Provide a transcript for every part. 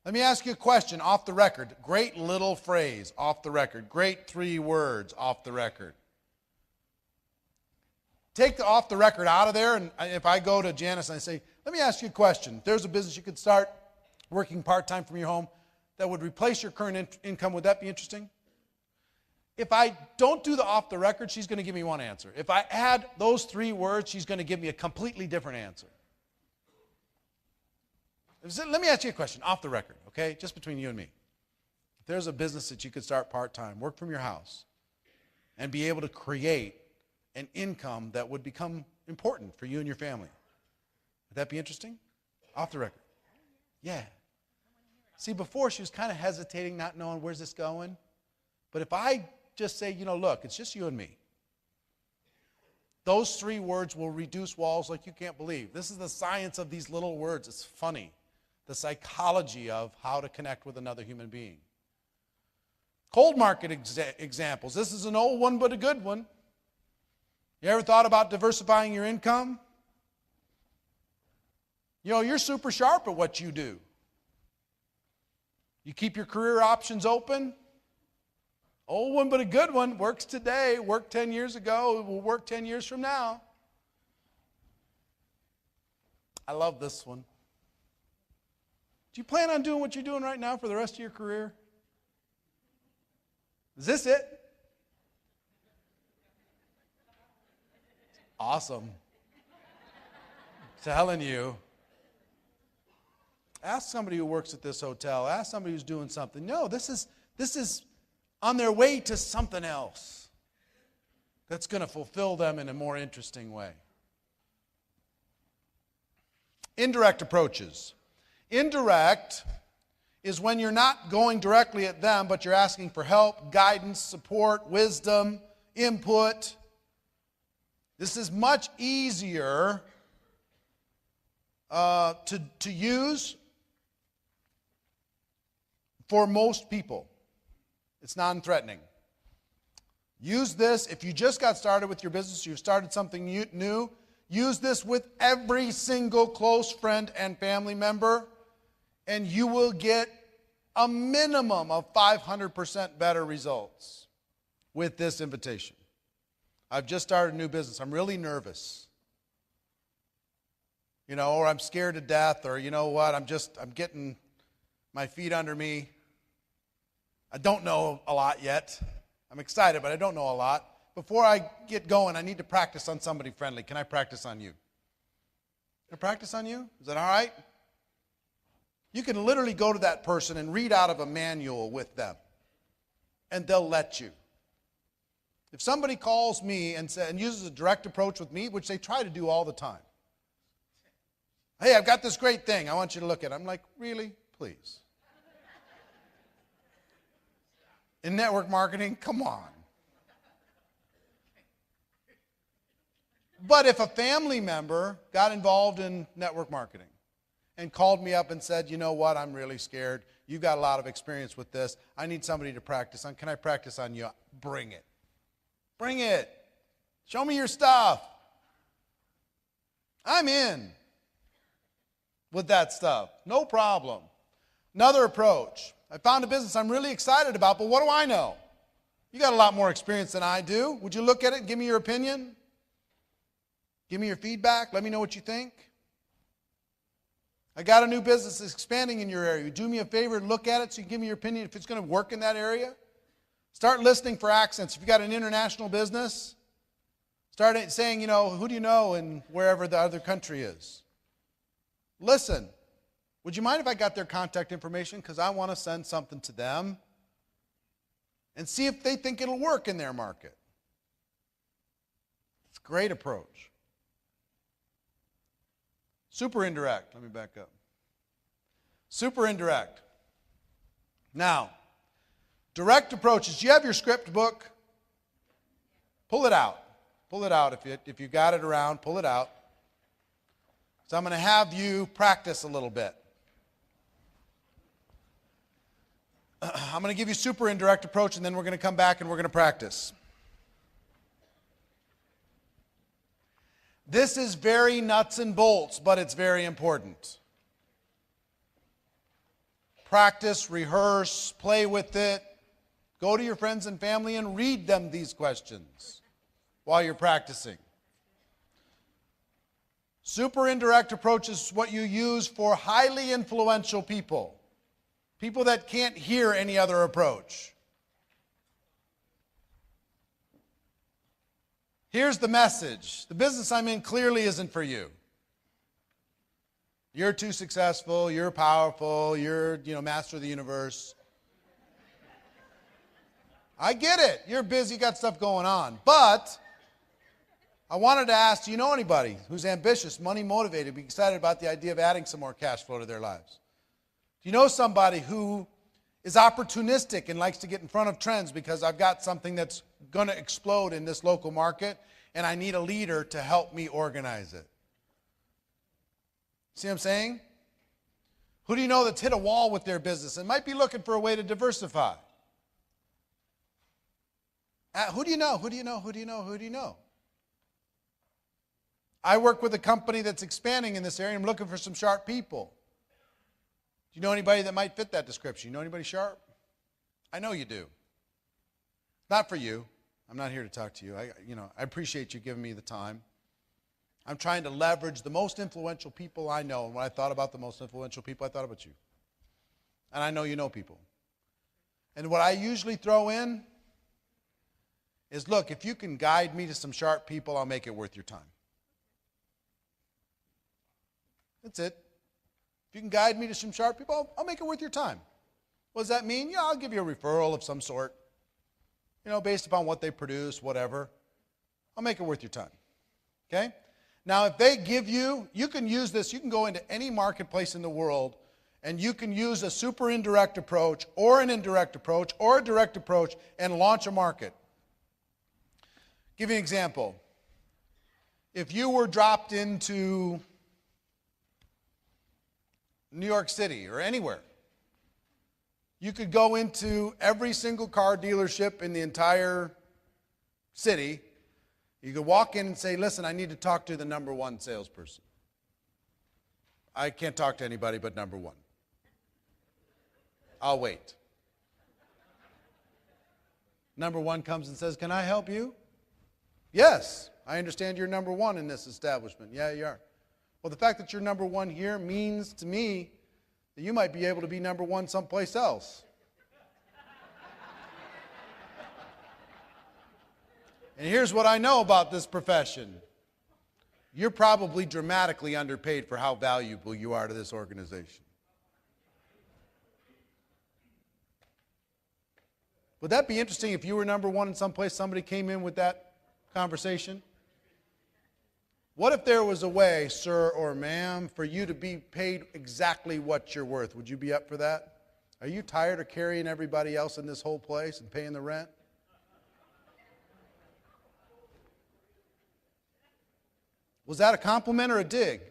Let me ask you a question off the record. Great little phrase, off the record. Great 3 words, off the record. Take the off the record out of there, and if I go to Janice and I say, let me ask you a question. If there's a business you could start working part-time from your home that would replace your current income, would that be interesting? If I don't do the off the record, she's going to give me one answer. If I add those 3 words, she's going to give me a completely different answer. Let me ask you a question, off the record, okay? Just between you and me. If there's a business that you could start part-time, work from your house, and be able to create an income that would become important for you and your family, would that be interesting? Off the record. Yeah. See, before she was kind of hesitating, not knowing where's this going. But if I just say, look, it's just you and me. Those 3 words will reduce walls like you can't believe. This is the science of these little words. It's funny. The psychology of how to connect with another human being. Cold market examples. This is an old one, but a good one. You ever thought about diversifying your income? You're super sharp at what you do. You keep your career options open. Old one, but a good one. Works today, worked 10 years ago, will work 10 years from now. I love this one. Do you plan on doing what you're doing right now for the rest of your career? Is this it? Awesome. Telling you. Ask somebody who works at this hotel. Ask somebody who's doing something. No, this is on their way to something else that's going to fulfill them in a more interesting way. Indirect approaches. Indirect is when you're not going directly at them, but you're asking for help, guidance, support, wisdom, input. This is much easier to use for most people. It's non-threatening. Use this if you just got started with your business, you've started something new. Use this with every single close friend and family member, and you will get a minimum of 500% better results with this invitation. I've just started a new business. I'm really nervous. Or I'm scared to death, or you know what, I'm getting my feet under me. I don't know a lot yet. I'm excited, but I don't know a lot. Before I get going, I need to practice on somebody friendly. Can I practice on you? Can I practice on you? Is that all right? You can literally go to that person and read out of a manual with them, and they'll let you. If somebody calls me and uses a direct approach with me, which they try to do all the time, hey, I've got this great thing. I want you to look at it. I'm like, really? Please. In network marketing, come on. But if a family member got involved in network marketing and called me up and said, you know what, I'm really scared. You've got a lot of experience with this. I need somebody to practice on. Can I practice on you? Bring it. Bring it. Show me your stuff. I'm in with that stuff. No problem. Another approach. I found a business I'm really excited about, but what do I know? You got a lot more experience than I do. Would you look at it and give me your opinion? Give me your feedback. Let me know what you think. I got a new business that's expanding in your area. Do me a favor and look at it so you can give me your opinion if it's going to work in that area. Start listening for accents. If you've got an international business, start saying, who do you know in wherever the other country is? Listen, would you mind if I got their contact information? Because I want to send something to them and see if they think it'll work in their market. It's a great approach. Super indirect. Let me back up. Super indirect. Now, direct approaches. Do you have your script book? Pull it out. Pull it out. If you got it around, pull it out. So I'm going to have you practice a little bit. I'm going to give you super indirect approach, and then we're going to come back and we're going to practice. This is very nuts and bolts, but it's very important. practice, rehearse, play with it. Go to your friends and family and read them these questions while you're practicing. Super indirect approach is what you use for highly influential people. People that can't hear any other approach. Here's the message. The business I'm in clearly isn't for you. You're too successful, you're powerful, you're, master of the universe. I get it. You're busy, you got stuff going on. But I wanted to ask, do you know anybody who's ambitious, money motivated, be excited about the idea of adding some more cash flow to their lives? Do you know somebody who is opportunistic and likes to get in front of trends because I've got something that's going to explode in this local market and I need a leader to help me organize it? See what I'm saying? Who do you know that's hit a wall with their business and might be looking for a way to diversify? Who do you know? Who do you know? Who do you know? Who do you know? I work with a company that's expanding in this area. I'm looking for some sharp people. Do you know anybody that might fit that description? You know anybody sharp? I know you do. Not for you. I'm not here to talk to you. I appreciate you giving me the time. I'm trying to leverage the most influential people I know. And when I thought about the most influential people, I thought about you. And I know you know people. And what I usually throw in is, look, if you can guide me to some sharp people, I'll make it worth your time. That's it. If you can guide me to some sharp people, I'll make it worth your time. What does that mean? Yeah, I'll give you a referral of some sort. Based upon what they produce, whatever. I'll make it worth your time. Okay? Now, if they give you can use this, you can go into any marketplace in the world, and you can use a super indirect approach, or an indirect approach, or a direct approach, and launch a market. Give you an example. If you were dropped into New York City or anywhere, you could go into every single car dealership in the entire city. You could walk in and say, listen, I need to talk to the number one salesperson. I can't talk to anybody but number one. I'll wait. Number one comes and says, can I help you? Yes, I understand you're number one in this establishment. Yeah, you are. Well, the fact that you're number one here means to me that you might be able to be number one someplace else. And here's what I know about this profession. You're probably dramatically underpaid for how valuable you are to this organization. Would that be interesting if you were number one in someplace, somebody came in with that conversation? What if there was a way, sir or ma'am, for you to be paid exactly what you're worth? Would you be up for that? Are you tired of carrying everybody else in this whole place and paying the rent? Was that a compliment or a dig? It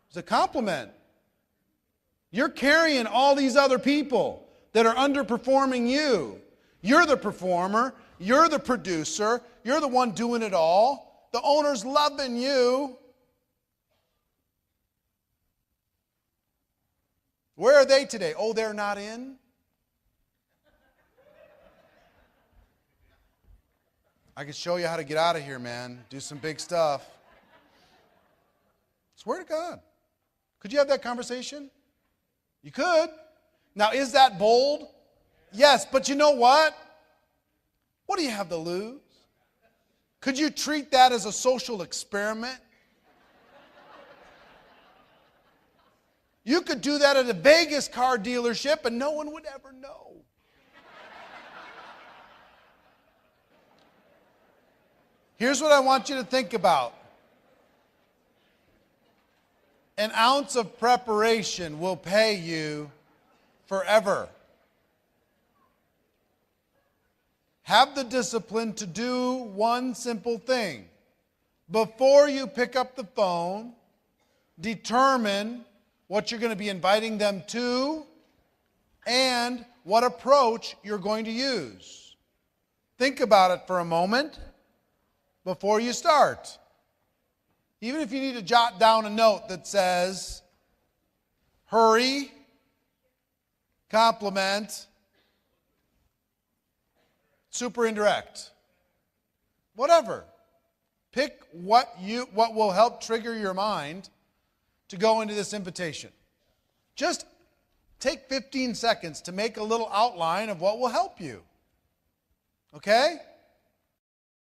was a compliment. You're carrying all these other people that are underperforming you. You're the performer. You're the producer. You're the one doing it all. The owner's loving you. Where are they today? Oh, they're not in? I could show you how to get out of here, man. Do some big stuff. Swear to God. Could you have that conversation? You could. Now, is that bold? Yes, but you know what? What do you have to lose? Could you treat that as a social experiment? You could do that at a Vegas car dealership and no one would ever know. Here's what I want you to think about. An ounce of preparation will pay you forever. Have the discipline to do one simple thing. Before you pick up the phone, determine what you're going to be inviting them to and what approach you're going to use. Think about it for a moment before you start. Even if you need to jot down a note that says, hurry, compliment, super indirect. Whatever. Pick what will help trigger your mind to go into this invitation. Just take 15 seconds to make a little outline of what will help you. Okay?